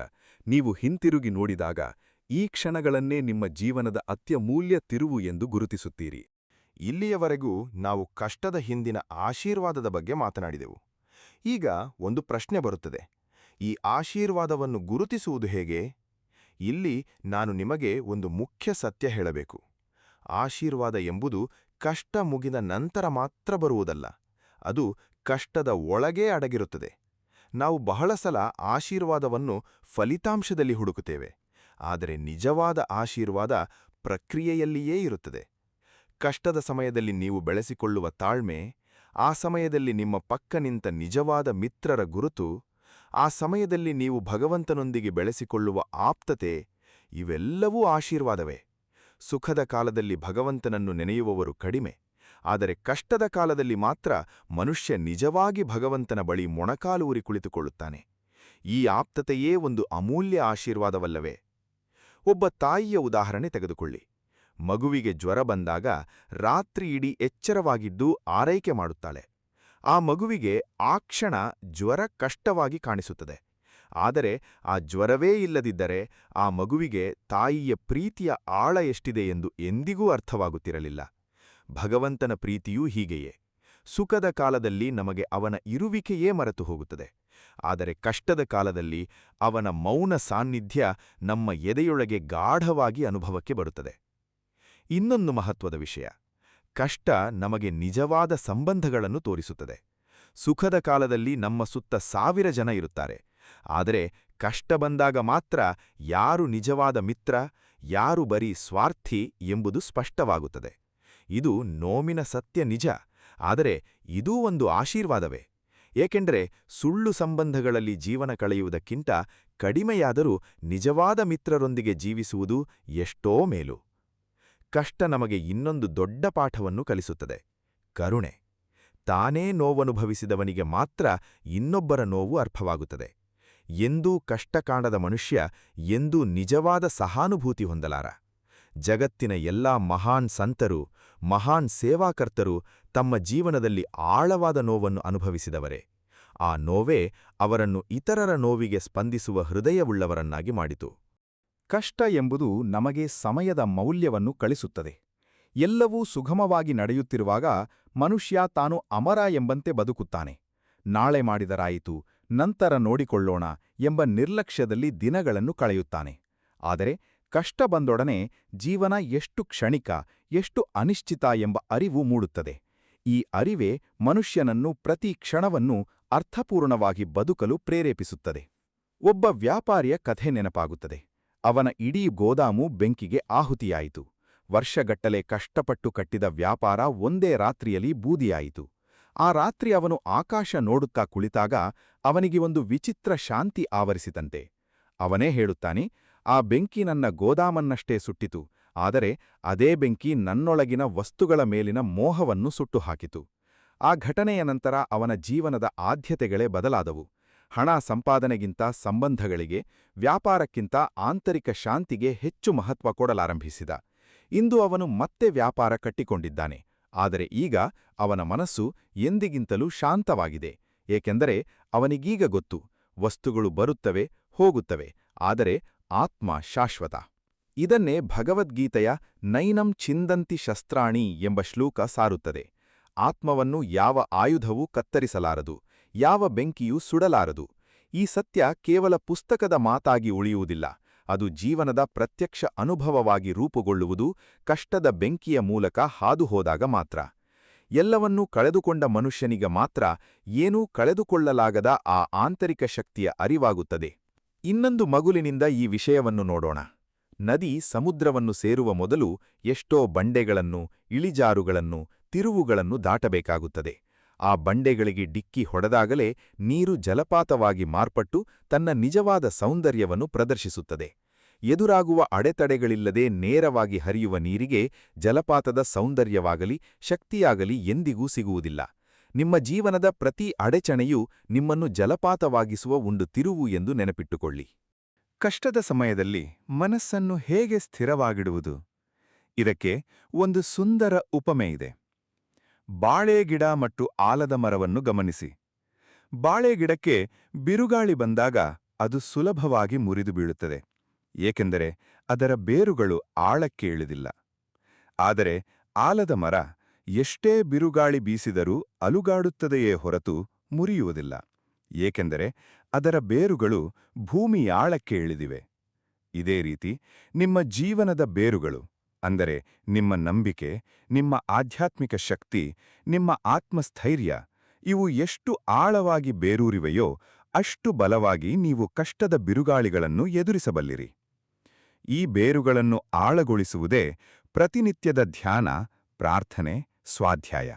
ನೀವು ಹಿಂತಿರುಗಿ ನೋಡಿದಾಗ ಈ ಕ್ಷಣಗಳನ್ನೇ ನಿಮ್ಮ ಜೀವನದ ಅತ್ಯಮೂಲ್ಯ ತಿರುವು ಎಂದು ಗುರುತಿಸುತ್ತೀರಿ. ಇಲ್ಲಿಯವರೆಗೂ ನಾವು ಕಷ್ಟದ ಹಿಂದಿನ ಆಶೀರ್ವಾದದ ಬಗ್ಗೆ ಮಾತನಾಡಿದೆವು. ಈಗ ಒಂದು ಪ್ರಶ್ನೆ ಬರುತ್ತದೆ, ಈ ಆಶೀರ್ವಾದವನ್ನು ಗುರುತಿಸುವುದು ಹೇಗೆ? ಇಲ್ಲಿ ನಾನು ನಿಮಗೆ ಒಂದು ಮುಖ್ಯ ಸತ್ಯ ಹೇಳಬೇಕು. ಆಶೀರ್ವಾದ ಎಂಬುದು ಕಷ್ಟ ಮುಗಿದ ನಂತರ ಮಾತ್ರ ಬರುವುದಲ್ಲ, ಅದು ಕಷ್ಟದ ಒಳಗೇ ಅಡಗಿರುತ್ತದೆ. ನಾವು ಬಹಳ ಸಲ ಆಶೀರ್ವಾದವನ್ನು ಫಲಿತಾಂಶದಲ್ಲಿ ಹುಡುಕುತ್ತೇವೆ, ಆದರೆ ನಿಜವಾದ ಆಶೀರ್ವಾದ ಪ್ರಕ್ರಿಯೆಯಲ್ಲಿಯೇ ಇರುತ್ತದೆ. ಕಷ್ಟದ ಸಮಯದಲ್ಲಿ ನೀವು ಬೆಳೆಸಿಕೊಳ್ಳುವ ತಾಳ್ಮೆ, ಆ ಸಮಯದಲ್ಲಿ ನಿಮ್ಮ ಪಕ್ಕ ನಿಂತ ನಿಜವಾದ ಮಿತ್ರರ ಗುರುತು, ಆ ಸಮಯದಲ್ಲಿ ನೀವು ಭಗವಂತನೊಂದಿಗೆ ಬೆಳೆಸಿಕೊಳ್ಳುವ ಆಪ್ತತೆ, ಇವೆಲ್ಲವೂ ಆಶೀರ್ವಾದವೇ. ಸುಖದ ಕಾಲದಲ್ಲಿ ಭಗವಂತನನ್ನು ನೆನೆಯುವವರು ಕಡಿಮೆ, ಆದರೆ ಕಷ್ಟದ ಕಾಲದಲ್ಲಿ ಮಾತ್ರ ಮನುಷ್ಯ ನಿಜವಾಗಿ ಭಗವಂತನ ಬಳಿ ಮೊಣಕಾಲೂರಿ ಕುಳಿತುಕೊಳ್ಳುತ್ತಾನೆ. ಈ ಆಪ್ತತೆಯೇ ಒಂದು ಅಮೂಲ್ಯ ಆಶೀರ್ವಾದವಲ್ಲವೇ? ಒಬ್ಬ ತಾಯಿಯ ಉದಾಹರಣೆ ತೆಗೆದುಕೊಳ್ಳಿ. ಮಗುವಿಗೆ ಜ್ವರ ಬಂದಾಗ ರಾತ್ರಿಯಿಡೀ ಎಚ್ಚರವಾಗಿದ್ದು ಆರೈಕೆ ಮಾಡುತ್ತಾಳೆ. ಆ ಮಗುವಿಗೆ ಆ ಕ್ಷಣ ಜ್ವರ ಕಷ್ಟವಾಗಿ ಕಾಣಿಸುತ್ತದೆ. ಆದರೆ ಆ ಜ್ವರವೇ ಇಲ್ಲದಿದ್ದರೆ ಆ ಮಗುವಿಗೆ ತಾಯಿಯ ಪ್ರೀತಿಯ ಆಳ ಎಷ್ಟಿದೆ ಎಂದು ಎಂದಿಗೂ ಅರ್ಥವಾಗುತ್ತಿರಲಿಲ್ಲ. ಭಗವಂತನ ಪ್ರೀತಿಯೂ ಹೀಗೆಯೇ. ಸುಖದ ಕಾಲದಲ್ಲಿ ನಮಗೆ ಅವನ ಇರುವಿಕೆಯೇ ಮರೆತು ಹೋಗುತ್ತದೆ, ಆದರೆ ಕಷ್ಟದ ಕಾಲದಲ್ಲಿ ಅವನ ಮೌನ ಸಾನ್ನಿಧ್ಯ ನಮ್ಮ ಎದೆಯೊಳಗೆ ಗಾಢವಾಗಿ ಅನುಭವಕ್ಕೆ ಬರುತ್ತದೆ. ಇನ್ನೊಂದು ಮಹತ್ವದ ವಿಷಯ, ಕಷ್ಟ ನಮಗೆ ನಿಜವಾದ ಸಂಬಂಧಗಳನ್ನು ತೋರಿಸುತ್ತದೆ. ಸುಖದ ಕಾಲದಲ್ಲಿ ನಮ್ಮ ಸುತ್ತ 1000 ಜನ ಇರುತ್ತಾರೆ, ಆದರೆ ಕಷ್ಟ ಬಂದಾಗ ಮಾತ್ರ ಯಾರು ನಿಜವಾದ ಮಿತ್ರ, ಯಾರು ಬರೀ ಸ್ವಾರ್ಥಿ ಎಂಬುದು ಸ್ಪಷ್ಟವಾಗುತ್ತದೆ. ಇದು ನೋವಿನ ಸತ್ಯ ನಿಜ, ಆದರೆ ಇದೂ ಒಂದು ಆಶೀರ್ವಾದವೇ. ಏಕೆಂದರೆ ಸುಳ್ಳು ಸಂಬಂಧಗಳಲ್ಲಿ ಜೀವನ ಕಳೆಯುವುದಕ್ಕಿಂತ ಕಡಿಮೆಯಾದರೂ ನಿಜವಾದ ಮಿತ್ರರೊಂದಿಗೆ ಜೀವಿಸುವುದು ಎಷ್ಟೋ ಮೇಲು. ಕಷ್ಟ ನಮಗೆ ಇನ್ನೊಂದು ದೊಡ್ಡ ಪಾಠವನ್ನು ಕಲಿಸುತ್ತದೆ, ಕರುಣೆ. ತಾನೇ ನೋವನುಭವಿಸಿದವನಿಗೆ ಮಾತ್ರ ಇನ್ನೊಬ್ಬರ ನೋವು ಅರ್ಥವಾಗುತ್ತದೆ. ಎಂದೂ ಕಷ್ಟ ಕಾಣದ ಮನುಷ್ಯ ಎಂದೂ ನಿಜವಾದ ಸಹಾನುಭೂತಿ ಹೊಂದಲಾರ. ಜಗತ್ತಿನ ಎಲ್ಲಾ ಮಹಾನ್ ಸಂತರು, ಮಹಾನ್ ಸೇವಾಕರ್ತರು ತಮ್ಮ ಜೀವನದಲ್ಲಿ ಆಳವಾದ ನೋವನ್ನು ಅನುಭವಿಸಿದವರೇ. ಆ ನೋವೇ ಅವರನ್ನು ಇತರರ ನೋವಿಗೆ ಸ್ಪಂದಿಸುವ ಹೃದಯವುಳ್ಳವರನ್ನಾಗಿ ಮಾಡಿತು. ಕಷ್ಟ ಎಂಬುದು ನಮಗೆ ಸಮಯದ ಮೌಲ್ಯವನ್ನು ಕಳಿಸುತ್ತದೆ. ಎಲ್ಲವೂ ಸುಗಮವಾಗಿ ನಡೆಯುತ್ತಿರುವಾಗ ಮನುಷ್ಯ ತಾನು ಅಮರ ಎಂಬಂತೆ ಬದುಕುತ್ತಾನೆ. ನಾಳೆ ಮಾಡಿದರಾಯಿತು, ನಂತರ ನೋಡಿಕೊಳ್ಳೋಣ ಎಂಬ ನಿರ್ಲಕ್ಷ್ಯದಲ್ಲಿ ದಿನಗಳನ್ನು ಕಳೆಯುತ್ತಾನೆ. ಆದರೆ ಕಷ್ಟ ಬಂದೊಡನೆ ಜೀವನ ಎಷ್ಟು ಕ್ಷಣಿಕ, ಎಷ್ಟು ಅನಿಶ್ಚಿತ ಎಂಬ ಅರಿವು ಮೂಡುತ್ತದೆ. ಈ ಅರಿವೇ ಮನುಷ್ಯನನ್ನು ಪ್ರತಿ ಕ್ಷಣವನ್ನು ಅರ್ಥಪೂರ್ಣವಾಗಿ ಬದುಕಲು ಪ್ರೇರೇಪಿಸುತ್ತದೆ. ಒಬ್ಬ ವ್ಯಾಪಾರಿಯ ಕಥೆ ನೆನಪಾಗುತ್ತದೆ. ಅವನ ಇಡೀ ಗೋದಾಮು ಬೆಂಕಿಗೆ ಆಹುತಿಯಾಯಿತು. ವರ್ಷಗಟ್ಟಲೆ ಕಷ್ಟಪಟ್ಟು ಕಟ್ಟಿದ ವ್ಯಾಪಾರ ಒಂದೇ ರಾತ್ರಿಯಲ್ಲಿ ಬೂದಿಯಾಯಿತು. ಆ ರಾತ್ರಿ ಅವನು ಆಕಾಶ ನೋಡುತ್ತಾ ಕುಳಿತಾಗ ಅವನಿಗೆ ಒಂದು ವಿಚಿತ್ರ ಶಾಂತಿ ಆವರಿಸಿತಂತೆ. ಅವನೇ ಹೇಳುತ್ತಾನೆ, ಆ ಬೆಂಕಿ ನನ್ನ ಗೋದಾಮನ್ನಷ್ಟೇ ಸುಟ್ಟಿತು, ಆದರೆ ಅದೇ ಬೆಂಕಿ ನನ್ನೊಳಗಿನ ವಸ್ತುಗಳ ಮೇಲಿನ ಮೋಹವನ್ನು ಸುಟ್ಟುಹಾಕಿತು. ಆ ಘಟನೆಯ ನಂತರ ಅವನ ಜೀವನದ ಆದ್ಯತೆಗಳೇ ಬದಲಾದವು. ಹಣ ಸಂಪಾದನೆಗಿಂತ ಸಂಬಂಧಗಳಿಗೆ, ವ್ಯಾಪಾರಕ್ಕಿಂತ ಆಂತರಿಕ ಶಾಂತಿಗೆ ಹೆಚ್ಚು ಮಹತ್ವ ಕೊಡಲಾರಂಭಿಸಿದ. ಇಂದು ಅವನು ಮತ್ತೆ ವ್ಯಾಪಾರ ಕಟ್ಟಿಕೊಂಡಿದ್ದಾನೆ, ಆದರೆ ಈಗ ಅವನ ಮನಸ್ಸು ಎಂದಿಗಿಂತಲೂ ಶಾಂತವಾಗಿದೆ. ಏಕೆಂದರೆ ಅವನಿಗೀಗ ಗೊತ್ತು, ವಸ್ತುಗಳು ಬರುತ್ತವೆ, ಹೋಗುತ್ತವೆ, ಆದರೆ ಆತ್ಮ ಶಾಶ್ವತ. ಇದನ್ನೇ ಭಗವದ್ಗೀತೆಯ ನೈನಂ ಛಿಂದಂತಿ ಶಸ್ತ್ರಾಣಿ ಎಂಬ ಶ್ಲೋಕ ಸಾರುತ್ತದೆ. ಆತ್ಮವನ್ನು ಯಾವ ಆಯುಧವೂ ಕತ್ತರಿಸಲಾರದು, ಯಾವ ಬೆಂಕಿಯೂ ಸುಡಲಾರದು. ಈ ಸತ್ಯ ಕೇವಲ ಪುಸ್ತಕದ ಮಾತಾಗಿ ಉಳಿಯುವುದಿಲ್ಲ, ಅದು ಜೀವನದ ಪ್ರತ್ಯಕ್ಷ ಅನುಭವವಾಗಿ ರೂಪುಗೊಳ್ಳುವುದು ಕಷ್ಟದ ಬೆಂಕಿಯ ಮೂಲಕ ಹಾದುಹೋದಾಗ ಮಾತ್ರ. ಎಲ್ಲವನ್ನೂ ಕಳೆದುಕೊಂಡ ಮನುಷ್ಯನಿಗ ಮಾತ್ರ ಏನೂ ಕಳೆದುಕೊಳ್ಳಲಾಗದ ಆ ಆಂತರಿಕ ಶಕ್ತಿಯ ಅರಿವಾಗುತ್ತದೆ. ಇನ್ನೊಂದು ಮಗುಲಿನಿಂದ ಈ ವಿಷಯವನ್ನು ನೋಡೋಣ. ನದಿ ಸಮುದ್ರವನ್ನು ಸೇರುವ ಮೊದಲು ಎಷ್ಟೋ ಬಂಡೆಗಳನ್ನು, ಇಳಿಜಾರುಗಳನ್ನು, ತಿರುವುಗಳನ್ನು ದಾಟಬೇಕಾಗುತ್ತದೆ. ಆ ಬಂಡೆಗಳಿಗೆ ಡಿಕ್ಕಿ ಹೊಡೆದಾಗಲೇ ನೀರು ಜಲಪಾತವಾಗಿ ಮಾರ್ಪಟ್ಟು ತನ್ನ ನಿಜವಾದ ಸೌಂದರ್ಯವನ್ನು ಪ್ರದರ್ಶಿಸುತ್ತದೆ. ಎದುರಾಗುವ ಅಡೆತಡೆಗಳಿಲ್ಲದೆ ನೇರವಾಗಿ ಹರಿಯುವ ನೀರಿಗೆ ಜಲಪಾತದ ಸೌಂದರ್ಯವಾಗಲಿ ಶಕ್ತಿಯಾಗಲಿ ಎಂದಿಗೂ ಸಿಗುವುದಿಲ್ಲ. ನಿಮ್ಮ ಜೀವನದ ಪ್ರತಿ ಅಡೆಚಣೆಯೂ ನಿಮ್ಮನ್ನು ಜಲಪಾತವಾಗಿಸುವ ಒಂದು ತಿರುವು ಎಂದು ನೆನಪಿಟ್ಟುಕೊಳ್ಳಿ. ಕಷ್ಟದ ಸಮಯದಲ್ಲಿ ಮನಸ್ಸನ್ನು ಹೇಗೆ ಸ್ಥಿರವಾಗಿಡುವುದು? ಇದಕ್ಕೆ ಒಂದು ಸುಂದರ ಉಪಮೆ ಇದೆ. ಬಾಳೆಗಿಡ ಮತ್ತು ಆಲದ ಮರವನ್ನು ಗಮನಿಸಿ. ಬಾಳೆಗಿಡಕ್ಕೆ ಬಿರುಗಾಳಿ ಬಂದಾಗ ಅದು ಸುಲಭವಾಗಿ ಮುರಿದು ಬೀಳುತ್ತದೆ, ಏಕೆಂದರೆ ಅದರ ಬೇರುಗಳು ಆಳಕ್ಕೆ ಇಳಿದಿಲ್ಲ. ಆದರೆ ಆಲದ ಮರ ಎಷ್ಟೇ ಬಿರುಗಾಳಿ ಬೀಸಿದರೂ ಅಲುಗಾಡುತ್ತದೆಯೇ ಹೊರತು ಮುರಿಯುವುದಿಲ್ಲ, ಏಕೆಂದರೆ ಅದರ ಬೇರುಗಳು ಭೂಮಿಯಾಳಕ್ಕೆ ಇಳಿದಿವೆ. ಇದೇ ರೀತಿ ನಿಮ್ಮ ಜೀವನದ ಬೇರುಗಳು, ಅಂದರೆ ನಿಮ್ಮ ನಂಬಿಕೆ, ನಿಮ್ಮ ಆಧ್ಯಾತ್ಮಿಕ ಶಕ್ತಿ, ನಿಮ್ಮ ಆತ್ಮಸ್ಥೈರ್ಯ ಇವು ಎಷ್ಟು ಆಳವಾಗಿ ಬೇರೂರಿವೆಯೋ ಅಷ್ಟು ಬಲವಾಗಿ ನೀವು ಕಷ್ಟದ ಬಿರುಗಾಳಿಗಳನ್ನು ಎದುರಿಸಬಲ್ಲಿರಿ. ಈ ಬೇರುಗಳನ್ನು ಆಳಗೊಳಿಸುವುದೇ ಪ್ರತಿನಿತ್ಯದ ಧ್ಯಾನ, ಪ್ರಾರ್ಥನೆ, ಸ್ವಾಧ್ಯಾಯ.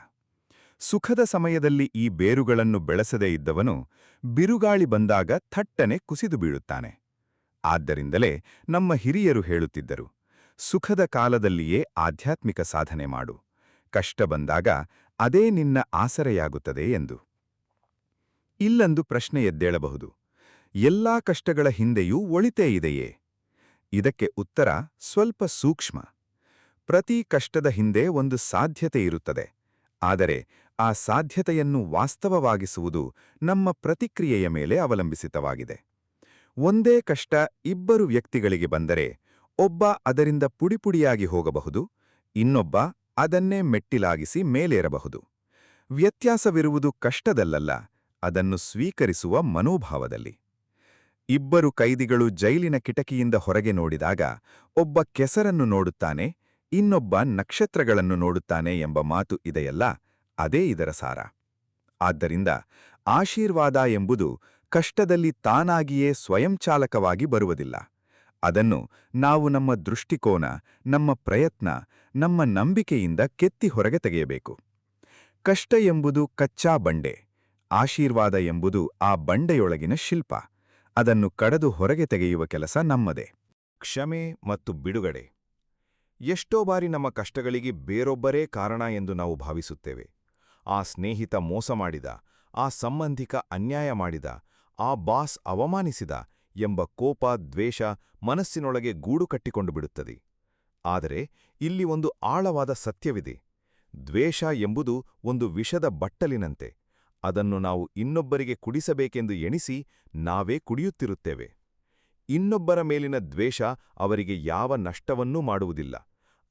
ಸುಖದ ಸಮಯದಲ್ಲಿ ಈ ಬೇರುಗಳನ್ನು ಬೆಳೆಸದೇ ಇದ್ದವನು ಬಿರುಗಾಳಿ ಬಂದಾಗ ಥಟ್ಟನೆ ಕುಸಿದು ಬೀಳುತ್ತಾನೆ. ಆದ್ದರಿಂದಲೇ ನಮ್ಮ ಹಿರಿಯರು ಹೇಳುತ್ತಿದ್ದರು, ಸುಖದ ಕಾಲದಲ್ಲಿಯೇ ಆಧ್ಯಾತ್ಮಿಕ ಸಾಧನೆ ಮಾಡು, ಕಷ್ಟ ಬಂದಾಗ ಅದೇ ನಿನ್ನ ಆಸರೆಯಾಗುತ್ತದೆ ಎಂದು. ಇಲ್ಲೊಂದು ಪ್ರಶ್ನೆ ಎದ್ದೇಳಬಹುದು, ಎಲ್ಲಾ ಕಷ್ಟಗಳ ಹಿಂದೆಯೂ ಒಳಿತೇ ಇದೆಯೇ? ಇದಕ್ಕೆ ಉತ್ತರ ಸ್ವಲ್ಪ ಸೂಕ್ಷ್ಮ. ಪ್ರತಿ ಕಷ್ಟದ ಹಿಂದೆ ಒಂದು ಸಾಧ್ಯತೆ ಇರುತ್ತದೆ, ಆದರೆ ಆ ಸಾಧ್ಯತೆಯನ್ನು ವಾಸ್ತವವಾಗಿಸುವುದು ನಮ್ಮ ಪ್ರತಿಕ್ರಿಯೆಯ ಮೇಲೆ ಅವಲಂಬಿಸಿತವಾಗಿದೆ. ಒಂದೇ ಕಷ್ಟ ಇಬ್ಬರು ವ್ಯಕ್ತಿಗಳಿಗೆ ಬಂದರೆ ಒಬ್ಬ ಅದರಿಂದ ಪುಡಿಪುಡಿಯಾಗಿ ಹೋಗಬಹುದು, ಇನ್ನೊಬ್ಬ ಅದನ್ನೇ ಮೆಟ್ಟಿಲಾಗಿಸಿ ಮೇಲೇರಬಹುದು. ವ್ಯತ್ಯಾಸವಿರುವುದು ಕಷ್ಟದಲ್ಲಲ್ಲ, ಅದನ್ನು ಸ್ವೀಕರಿಸುವ ಮನೋಭಾವದಲ್ಲಿ. ಇಬ್ಬರು ಕೈದಿಗಳು ಜೈಲಿನ ಕಿಟಕಿಯಿಂದ ಹೊರಗೆ ನೋಡಿದಾಗ ಒಬ್ಬ ಕೆಸರನ್ನು ನೋಡುತ್ತಾನೆ, ಇನ್ನೊಬ್ಬ ನಕ್ಷತ್ರಗಳನ್ನು ನೋಡುತ್ತಾನೆ ಎಂಬ ಮಾತು ಇದೆಯಲ್ಲ, ಅದೇ ಇದರ ಸಾರ. ಆದ್ದರಿಂದ ಆಶೀರ್ವಾದ ಎಂಬುದು ಕಷ್ಟದಲ್ಲಿ ತಾನಾಗಿಯೇ ಸ್ವಯಂಚಾಲಕವಾಗಿ ಬರುವುದಿಲ್ಲ. ಅದನ್ನು ನಾವು ನಮ್ಮ ದೃಷ್ಟಿಕೋನ, ನಮ್ಮ ಪ್ರಯತ್ನ, ನಮ್ಮ ನಂಬಿಕೆಯಿಂದ ಕೆತ್ತಿ ಹೊರಗೆ ತೆಗೆಯಬೇಕು. ಕಷ್ಟ ಎಂಬುದು ಕಚ್ಚಾ ಬಂಡೆ, ಆಶೀರ್ವಾದ ಎಂಬುದು ಆ ಬಂಡೆಯೊಳಗಿನ ಶಿಲ್ಪ. ಅದನ್ನು ಕಡದು ಹೊರಗೆ ತೆಗೆಯುವ ಕೆಲಸ ನಮ್ಮದೇ. ಕ್ಷಮೆ ಮತ್ತು ಬಿಡುಗಡೆ. ಎಷ್ಟೋ ಬಾರಿ ನಮ್ಮ ಕಷ್ಟಗಳಿಗೆ ಬೇರೊಬ್ಬರೇ ಕಾರಣ ಎಂದು ನಾವು ಭಾವಿಸುತ್ತೇವೆ. ಆ ಸ್ನೇಹಿತ ಮೋಸ ಮಾಡಿದ, ಆ ಸಂಬಂಧಿಕ ಅನ್ಯಾಯ ಮಾಡಿದ, ಆ ಬಾಸ್ ಅವಮಾನಿಸಿದ ಎಂಬ ಕೋಪ, ದ್ವೇಷ ಮನಸ್ಸಿನೊಳಗೆ ಗೂಡು ಕಟ್ಟಿಕೊಂಡು ಬಿಡುತ್ತದೆ. ಆದರೆ ಇಲ್ಲಿ ಒಂದು ಆಳವಾದ ಸತ್ಯವಿದೆ. ದ್ವೇಷ ಎಂಬುದು ಒಂದು ವಿಷದ ಬಟ್ಟಲಿನಂತೆ. ಅದನ್ನು ನಾವು ಇನ್ನೊಬ್ಬರಿಗೆ ಕುಡಿಸಬೇಕೆಂದು ಎಣಿಸಿ ನಾವೇ ಕುಡಿಯುತ್ತಿರುತ್ತೇವೆ. ಇನ್ನೊಬ್ಬರ ಮೇಲಿನ ದ್ವೇಷ ಅವರಿಗೆ ಯಾವ ನಷ್ಟವನ್ನೂ ಮಾಡುವುದಿಲ್ಲ,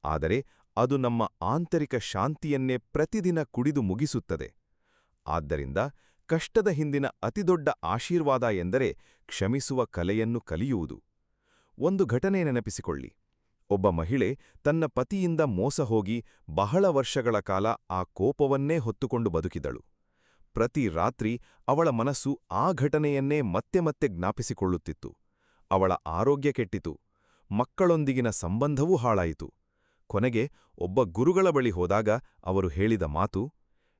ಆದರೆ ಅದು ನಮ್ಮ ಆಂತರಿಕ ಶಾಂತಿಯನ್ನೇ ಪ್ರತಿದಿನ ಕುಡಿದು ಮುಗಿಸುತ್ತದೆ. ಆದ್ದರಿಂದ ಕಷ್ಟದ ಹಿಂದಿನ ಅತಿದೊಡ್ಡ ಆಶೀರ್ವಾದ ಎಂದರೆ ಕ್ಷಮಿಸುವ ಕಲೆಯನ್ನು ಕಲಿಯುವುದು. ಒಂದು ಘಟನೆ ನೆನಪಿಸಿಕೊಳ್ಳಿ. ಒಬ್ಬ ಮಹಿಳೆ ತನ್ನ ಪತಿಯಿಂದ ಮೋಸ ಹೋಗಿ ಬಹಳ ವರ್ಷಗಳ ಕಾಲ ಆ ಕೋಪವನ್ನೇ ಹೊತ್ತುಕೊಂಡು ಬದುಕಿದಳು. ಪ್ರತಿ ರಾತ್ರಿ ಅವಳ ಮನಸ್ಸು ಆ ಘಟನೆಯನ್ನೇ ಮತ್ತೆ ಮತ್ತೆ ಜ್ಞಾಪಿಸಿಕೊಳ್ಳುತ್ತಿತ್ತು. ಅವಳ ಆರೋಗ್ಯ ಕೆಟ್ಟಿತು, ಮಕ್ಕಳೊಂದಿಗಿನ ಸಂಬಂಧವೂ ಹಾಳಾಯಿತು. ಕೊನೆಗೆ ಒಬ್ಬ ಗುರುಗಳ ಬಳಿ ಹೋದಾಗ ಅವರು ಹೇಳಿದ ಮಾತು,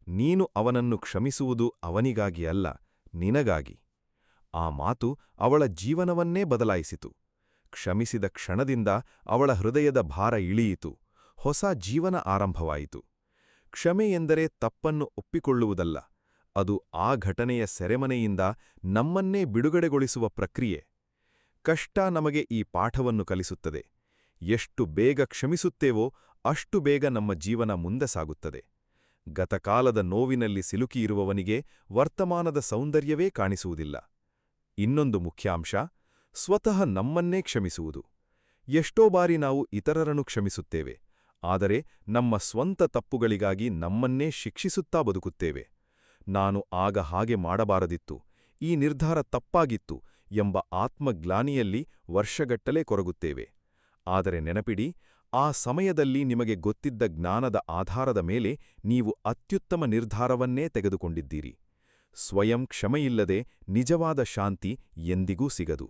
ನೀನು ಅವನನ್ನು ಕ್ಷಮಿಸುವುದು ಅವನಿಗಾಗಿ ಅಲ್ಲ, ನಿನಗಾಗಿ. ಆ ಮಾತು ಅವಳ ಜೀವನವನ್ನೇ ಬದಲಾಯಿಸಿತು. ಕ್ಷಮಿಸಿದ ಕ್ಷಣದಿಂದ ಅವಳ ಹೃದಯದ ಭಾರ ಇಳಿಯಿತು, ಹೊಸ ಜೀವನ ಆರಂಭವಾಯಿತು. ಕ್ಷಮೆ ಎಂದರೆ ತಪ್ಪನ್ನು ಒಪ್ಪಿಕೊಳ್ಳುವುದಲ್ಲ, ಅದು ಆ ಘಟನೆಯ ಸೆರೆಮನೆಯಿಂದ ನಮ್ಮನ್ನೇ ಬಿಡುಗಡೆಗೊಳಿಸುವ ಪ್ರಕ್ರಿಯೆ. ಕಷ್ಟ ನಮಗೆ ಈ ಪಾಠವನ್ನು ಕಲಿಸುತ್ತದೆ. ಎಷ್ಟು ಬೇಗ ಕ್ಷಮಿಸುತ್ತೇವೋ ಅಷ್ಟು ಬೇಗ ನಮ್ಮ ಜೀವನ ಮುಂದೆ ಸಾಗುತ್ತದೆ. ಗತಕಾಲದ ನೋವಿನಲ್ಲಿ ಸಿಲುಕಿಯಿರುವವನಿಗೆ ವರ್ತಮಾನದ ಸೌಂದರ್ಯವೇ ಕಾಣಿಸುವುದಿಲ್ಲ. ಇನ್ನೊಂದು ಮುಖ್ಯಾಂಶ, ಸ್ವತಃ ನಮ್ಮನ್ನೇ ಕ್ಷಮಿಸುವುದು. ಎಷ್ಟೋ ಬಾರಿ ನಾವು ಇತರರನ್ನು ಕ್ಷಮಿಸುತ್ತೇವೆ, ಆದರೆ ನಮ್ಮ ಸ್ವಂತ ತಪ್ಪುಗಳಿಗಾಗಿ ನಮ್ಮನ್ನೇ ಶಿಕ್ಷಿಸುತ್ತಾ ಬದುಕುತ್ತೇವೆ. ನಾನು ಆಗ ಹಾಗೆ ಮಾಡಬಾರದಿತ್ತು, ಈ ನಿರ್ಧಾರ ತಪ್ಪಾಗಿತ್ತು ಎಂಬ ಆತ್ಮಗ್ಲಾನಿಯಲ್ಲಿ ವರ್ಷಗಟ್ಟಲೆ ಕೊರಗುತ್ತೇವೆ. ಆದರೆ ನೆನಪಿಡಿ, ಆ ಸಮಯದಲ್ಲಿ ನಿಮಗೆ ಗೊತ್ತಿದ್ದ ಜ್ಞಾನದ ಆಧಾರದ ಮೇಲೆ ನೀವು ಅತ್ಯುತ್ತಮ ನಿರ್ಧಾರವನ್ನೇ ತೆಗೆದುಕೊಂಡಿದ್ದೀರಿ. ಸ್ವಯಂ ಕ್ಷಮೆಯಿಲ್ಲದೆ ನಿಜವಾದ ಶಾಂತಿ ಎಂದಿಗೂ ಸಿಗದು.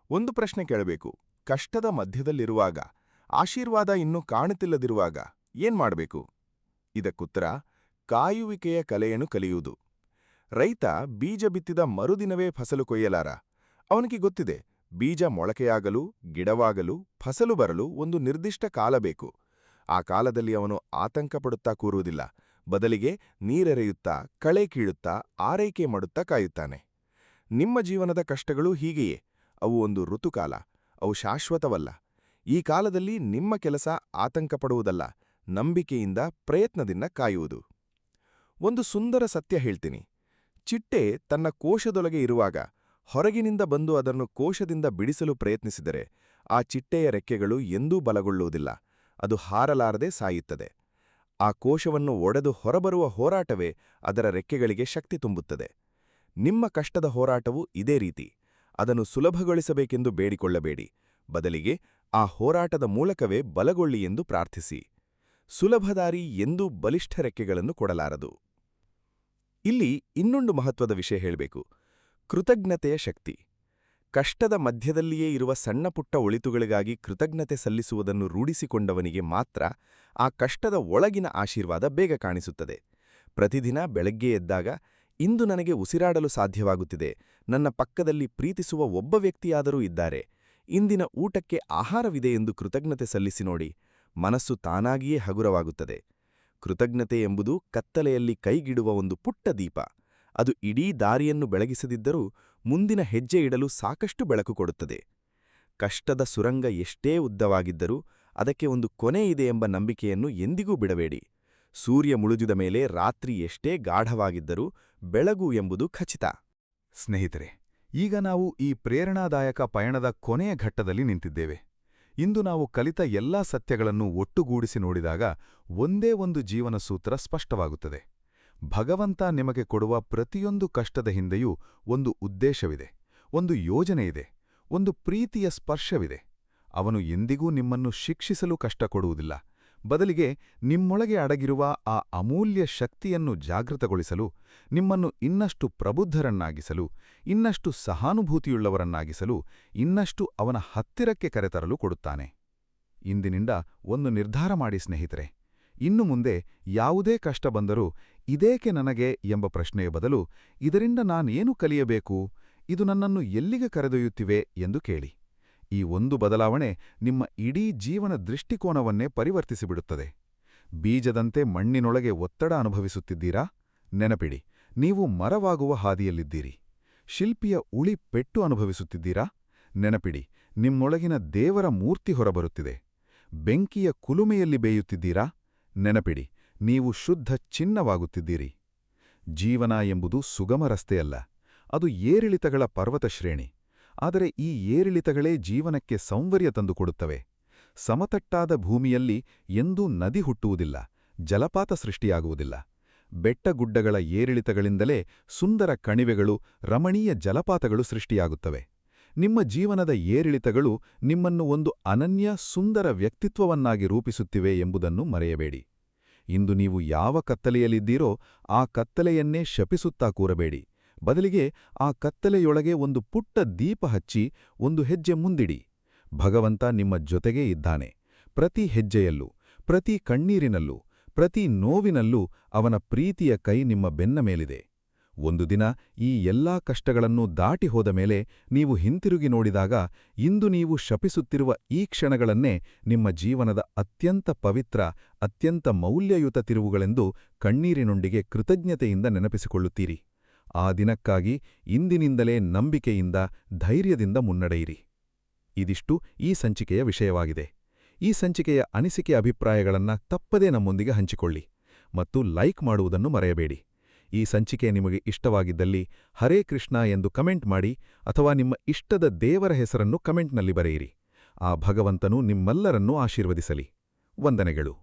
ಒಂದು ಪ್ರಶ್ನೆ ಕೇಳಬೇಕು. ಕಷ್ಟದ ಮಧ್ಯದಲ್ಲಿರುವಾಗ, ಆಶೀರ್ವಾದ ಇನ್ನೂ ಕಾಣುತ್ತಿಲ್ಲದಿರುವಾಗ ಏನ್ಮಾಡಬೇಕು? ಇದಕ್ಕುತ್ತರ ಕಾಯುವಿಕೆಯ ಕಲೆಯನ್ನು ಕಲಿಯುವುದು. ರೈತ ಬೀಜ ಬಿತ್ತಿದ ಮರುದಿನವೇ ಫಸಲು ಕೊಯ್ಯಲಾರ. ಅವನಿಗೆ ಗೊತ್ತಿದೆ, ಬೀಜ ಮೊಳಕೆಯಾಗಲು, ಗಿಡವಾಗಲು, ಫಸಲು ಬರಲು ಒಂದು ನಿರ್ದಿಷ್ಟ ಕಾಲ ಬೇಕು. ಆ ಕಾಲದಲ್ಲಿ ಅವನು ಆತಂಕಪಡುತ್ತಾ ಕೂರುವುದಿಲ್ಲ, ಬದಲಿಗೆ ನೀರೆರೆಯುತ್ತಾ, ಕಳೆ ಕೀಳುತ್ತಾ, ಆರೈಕೆ ಮಾಡುತ್ತಾ ಕಾಯುತ್ತಾನೆ. ನಿಮ್ಮ ಜೀವನದ ಕಷ್ಟಗಳೂ ಹೀಗೆಯೇ. ಅವು ಒಂದು ಋತುಕಾಲ, ಅವು ಶಾಶ್ವತವಲ್ಲ. ಈ ಕಾಲದಲ್ಲಿ ನಿಮ್ಮ ಕೆಲಸ ಆತಂಕಪಡುವುದಲ್ಲ, ನಂಬಿಕೆಯಿಂದ, ಪ್ರಯತ್ನದಿಂದ ಕಾಯುವುದು. ಒಂದು ಸುಂದರ ಸತ್ಯ ಹೇಳ್ತೀನಿ. ಚಿಟ್ಟೆ ತನ್ನ ಕೋಶದೊಳಗೆ ಇರುವಾಗ ಹೊರಗಿನಿಂದ ಬಂದು ಅದನ್ನು ಕೋಶದಿಂದ ಬಿಡಿಸಲು ಪ್ರಯತ್ನಿಸಿದರೆ ಆ ಚಿಟ್ಟೆಯ ರೆಕ್ಕೆಗಳು ಎಂದೂ ಬಲಗೊಳ್ಳುವುದಿಲ್ಲ, ಅದು ಹಾರಲಾರದೆ ಸಾಯುತ್ತದೆ. ಆ ಕೋಶವನ್ನು ಒಡೆದು ಹೊರಬರುವ ಹೋರಾಟವೇ ಅದರ ರೆಕ್ಕೆಗಳಿಗೆ ಶಕ್ತಿ ತುಂಬುತ್ತದೆ. ನಿಮ್ಮ ಕಷ್ಟದ ಹೋರಾಟವು ಇದೇ ರೀತಿ. ಅದನ್ನು ಸುಲಭಗೊಳಿಸಬೇಕೆಂದು ಬೇಡಿಕೊಳ್ಳಬೇಡಿ, ಬದಲಿಗೆ ಆ ಹೋರಾಟದ ಮೂಲಕವೇ ಬಲಗೊಳ್ಳಿ ಎಂದು ಪ್ರಾರ್ಥಿಸಿ. ಸುಲಭದಾರಿ ಎಂದೂ ಬಲಿಷ್ಠ ರೆಕ್ಕೆಗಳನ್ನು ಕೊಡಲಾರದು. ಇಲ್ಲಿ ಇನ್ನೊಂದು ಮಹತ್ವದ ವಿಷಯ ಹೇಳಬೇಕು. ಕೃತಜ್ಞತೆಯ ಶಕ್ತಿ. ಕಷ್ಟದ ಮಧ್ಯದಲ್ಲಿಯೇ ಇರುವ ಸಣ್ಣಪುಟ್ಟ ಒಳಿತುಗಳಿಗಾಗಿ ಕೃತಜ್ಞತೆ ಸಲ್ಲಿಸುವುದನ್ನು ರೂಢಿಸಿಕೊಂಡವನಿಗೆ ಮಾತ್ರ ಆ ಕಷ್ಟದ ಒಳಗಿನ ಆಶೀರ್ವಾದ ಬೇಗ ಕಾಣಿಸುತ್ತದೆ. ಪ್ರತಿದಿನ ಬೆಳಗ್ಗೆ ಎದ್ದಾಗ, ಇಂದು ನನಗೆ ಉಸಿರಾಡಲು ಸಾಧ್ಯವಾಗುತ್ತಿದೆ, ನನ್ನ ಪಕ್ಕದಲ್ಲಿ ಪ್ರೀತಿಸುವ ಒಬ್ಬ ವ್ಯಕ್ತಿಯಾದರೂ ಇದ್ದಾರೆ, ಇಂದಿನ ಊಟಕ್ಕೆ ಆಹಾರವಿದೆ ಎಂದು ಕೃತಜ್ಞತೆ ಸಲ್ಲಿಸಿ ನೋಡಿ, ಮನಸ್ಸು ತಾನಾಗಿಯೇ ಹಗುರವಾಗುತ್ತದೆ. ಕೃತಜ್ಞತೆ ಎಂಬುದು ಕತ್ತಲೆಯಲ್ಲಿ ಕೈಗಿಡುವ ಒಂದು ಪುಟ್ಟ ದೀಪ. ಅದು ಇಡೀ ದಾರಿಯನ್ನು ಬೆಳಗಿಸದಿದ್ದರೂ ಮುಂದಿನ ಹೆಜ್ಜೆ ಇಡಲು ಸಾಕಷ್ಟು ಬೆಳಕು ಕೊಡುತ್ತದೆ. ಕಷ್ಟದ ಸುರಂಗ ಎಷ್ಟೇ ಉದ್ದವಾಗಿದ್ದರೂ ಅದಕ್ಕೆ ಒಂದು ಕೊನೆ ಇದೆ ಎಂಬ ನಂಬಿಕೆಯನ್ನು ಎಂದಿಗೂ ಬಿಡಬೇಡಿ. ಸೂರ್ಯ ಮುಳುಗಿದ ಮೇಲೆ ರಾತ್ರಿ ಎಷ್ಟೇ ಗಾಢವಾಗಿದ್ದರೂ ಬೆಳಗು ಎಂಬುದು ಖಚಿತ. ಸ್ನೇಹಿತರೆ, ಈಗ ನಾವು ಈ ಪ್ರೇರಣಾದಾಯಕ ಪಯಣದ ಕೊನೆಯ ಘಟ್ಟದಲ್ಲಿ ನಿಂತಿದ್ದೇವೆ. ಇಂದು ನಾವು ಕಲಿತ ಎಲ್ಲಾ ಸತ್ಯಗಳನ್ನು ಒಟ್ಟುಗೂಡಿಸಿ ನೋಡಿದಾಗ ಒಂದೇ ಒಂದು ಜೀವನ ಸೂತ್ರ ಸ್ಪಷ್ಟವಾಗುತ್ತದೆ. ಭಗವಂತ ನಿಮಗೆ ಕೊಡುವ ಪ್ರತಿಯೊಂದು ಕಷ್ಟದ ಹಿಂದೆಯೂ ಒಂದು ಉದ್ದೇಶವಿದೆ, ಒಂದು ಯೋಜನೆಯಿದೆ, ಒಂದು ಪ್ರೀತಿಯ ಸ್ಪರ್ಶವಿದೆ. ಅವನು ಎಂದಿಗೂ ನಿಮ್ಮನ್ನು ಶಿಕ್ಷಿಸಲು ಕಷ್ಟ ಕೊಡುವುದಿಲ್ಲ. ಬದಲಿಗೆ ನಿಮ್ಮೊಳಗೆ ಅಡಗಿರುವ ಆ ಅಮೂಲ್ಯ ಶಕ್ತಿಯನ್ನು ಜಾಗೃತಗೊಳಿಸಲು, ನಿಮ್ಮನ್ನು ಇನ್ನಷ್ಟು ಪ್ರಬುದ್ಧರನ್ನಾಗಿಸಲು, ಇನ್ನಷ್ಟು ಸಹಾನುಭೂತಿಯುಳ್ಳವರನ್ನಾಗಿಸಲು, ಇನ್ನಷ್ಟು ಅವನ ಹತ್ತಿರಕ್ಕೆ ಕರೆತರಲು ಕೊಡುತ್ತಾನೆ. ಇಂದಿನಿಂದ ಒಂದು ನಿರ್ಧಾರ ಮಾಡಿ ಸ್ನೇಹಿತರೆ. ಇನ್ನು ಮುಂದೆ ಯಾವುದೇ ಕಷ್ಟ ಬಂದರೂ ಇದೇಕೆ ನನಗೆ ಎಂಬ ಪ್ರಶ್ನೆಯ ಬದಲು, ಇದರಿಂದ ನಾನೇನು ಕಲಿಯಬೇಕು, ಇದು ನನ್ನನ್ನು ಎಲ್ಲಿಗೆ ಕರೆದೊಯ್ಯುತ್ತಿವೆ ಎಂದು ಕೇಳಿ. ಈ ಒಂದು ಬದಲಾವಣೆ ನಿಮ್ಮ ಇಡೀ ಜೀವನ ದೃಷ್ಟಿಕೋನವನ್ನೇ ಪರಿವರ್ತಿಸಿಬಿಡುತ್ತದೆ. ಬೀಜದಂತೆ ಮಣ್ಣಿನೊಳಗೆ ಒತ್ತಡ ಅನುಭವಿಸುತ್ತಿದ್ದೀರಾ? ನೆನಪಿಡಿ, ನೀವು ಮರವಾಗುವ ಹಾದಿಯಲ್ಲಿದ್ದೀರಿ. ಶಿಲ್ಪಿಯ ಉಳಿ ಪೆಟ್ಟು ಅನುಭವಿಸುತ್ತಿದ್ದೀರಾ? ನೆನಪಿಡಿ, ನಿಮ್ಮೊಳಗಿನ ದೇವರ ಮೂರ್ತಿ ಹೊರಬರುತ್ತಿದೆ. ಬೆಂಕಿಯ ಕುಲುಮೆಯಲ್ಲಿ ಬೇಯುತ್ತಿದ್ದೀರಾ? ನೆನಪಿಡಿ, ನೀವು ಶುದ್ಧ ಚಿನ್ನವಾಗುತ್ತಿದ್ದೀರಿ. ಜೀವನ ಎಂಬುದು ಸುಗಮ ರಸ್ತೆಯಲ್ಲ, ಅದು ಏರಿಳಿತಗಳ ಪರ್ವತ ಶ್ರೇಣಿ. ಆದರೆ ಈ ಏರಿಳಿತಗಳೇ ಜೀವನಕ್ಕೆ ಸೌಂದರ್ಯ ತಂದುಕೊಡುತ್ತವೆ. ಸಮತಟ್ಟಾದ ಭೂಮಿಯಲ್ಲಿ ಎಂದೂ ನದಿ ಹುಟ್ಟುವುದಿಲ್ಲ, ಜಲಪಾತ ಸೃಷ್ಟಿಯಾಗುವುದಿಲ್ಲ. ಬೆಟ್ಟಗುಡ್ಡಗಳ ಏರಿಳಿತಗಳಿಂದಲೇ ಸುಂದರ ಕಣಿವೆಗಳು, ರಮಣೀಯ ಜಲಪಾತಗಳು ಸೃಷ್ಟಿಯಾಗುತ್ತವೆ. ನಿಮ್ಮ ಜೀವನದ ಏರಿಳಿತಗಳು ನಿಮ್ಮನ್ನು ಒಂದು ಅನನ್ಯ ಸುಂದರ ವ್ಯಕ್ತಿತ್ವವನ್ನಾಗಿ ರೂಪಿಸುತ್ತಿವೆ ಎಂಬುದನ್ನು ಮರೆಯಬೇಡಿ. ಇಂದು ನೀವು ಯಾವ ಕತ್ತಲೆಯಲ್ಲಿದ್ದೀರೋ ಆ ಕತ್ತಲೆಯನ್ನೇ ಶಪಿಸುತ್ತಾ ಕೂರಬೇಡಿ. ಬದಲಿಗೆ ಆ ಕತ್ತಲೆಯೊಳಗೆ ಒಂದು ಪುಟ್ಟ ದೀಪ ಹಚ್ಚಿ ಒಂದು ಹೆಜ್ಜೆ ಮುಂದಿಡಿ. ಭಗವಂತ ನಿಮ್ಮ ಜೊತೆಗೇ ಇದ್ದಾನೆ. ಪ್ರತಿ ಹೆಜ್ಜೆಯಲ್ಲೂ, ಪ್ರತಿ ಕಣ್ಣೀರಿನಲ್ಲೂ, ಪ್ರತಿ ನೋವಿನಲ್ಲೂ ಅವನ ಪ್ರೀತಿಯ ಕೈ ನಿಮ್ಮ ಬೆನ್ನ ಮೇಲಿದೆ. ಒಂದು ದಿನ ಈ ಎಲ್ಲಾ ಕಷ್ಟಗಳನ್ನು ದಾಟಿ ಹೋದ ಮೇಲೆ ನೀವು ಹಿಂತಿರುಗಿ ನೋಡಿದಾಗ ಇಂದು ನೀವು ಶಪಿಸುತ್ತಿರುವ ಈ ಕ್ಷಣಗಳನ್ನೇ ನಿಮ್ಮ ಜೀವನದ ಅತ್ಯಂತ ಪವಿತ್ರ, ಅತ್ಯಂತ ಮೌಲ್ಯಯುತ ತಿರುವುಗಳೆಂದು ಕಣ್ಣೀರಿನೊಂದಿಗೆ ಕೃತಜ್ಞತೆಯಿಂದ ನೆನಪಿಸಿಕೊಳ್ಳುತ್ತೀರಿ. ಆ ದಿನಕ್ಕಾಗಿ ಇಂದಿನಿಂದಲೇ ನಂಬಿಕೆಯಿಂದ, ಧೈರ್ಯದಿಂದ ಮುನ್ನಡೆಯಿರಿ. ಇದಿಷ್ಟು ಈ ಸಂಚಿಕೆಯ ವಿಷಯವಾಗಿದೆ. ಈ ಸಂಚಿಕೆಯ ಅನಿಸಿಕೆ ಅಭಿಪ್ರಾಯಗಳನ್ನು ತಪ್ಪದೇ ನಮ್ಮೊಂದಿಗೆ ಹಂಚಿಕೊಳ್ಳಿ ಮತ್ತು ಲೈಕ್ ಮಾಡುವುದನ್ನು ಮರೆಯಬೇಡಿ. ಈ ಸಂಚಿಕೆ ನಿಮಗೆ ಇಷ್ಟವಾಗಿದ್ದಲ್ಲಿ ಹರೇ ಕೃಷ್ಣ ಎಂದು ಕಮೆಂಟ್ ಮಾಡಿ ಅಥವಾ ನಿಮ್ಮ ಇಷ್ಟದ ದೇವರ ಹೆಸರನ್ನು ಕಮೆಂಟ್ನಲ್ಲಿ ಬರೆಯಿರಿ. ಆ ಭಗವಂತನು ನಿಮ್ಮೆಲ್ಲರನ್ನೂ ಆಶೀರ್ವದಿಸಲಿ. ವಂದನೆಗಳು.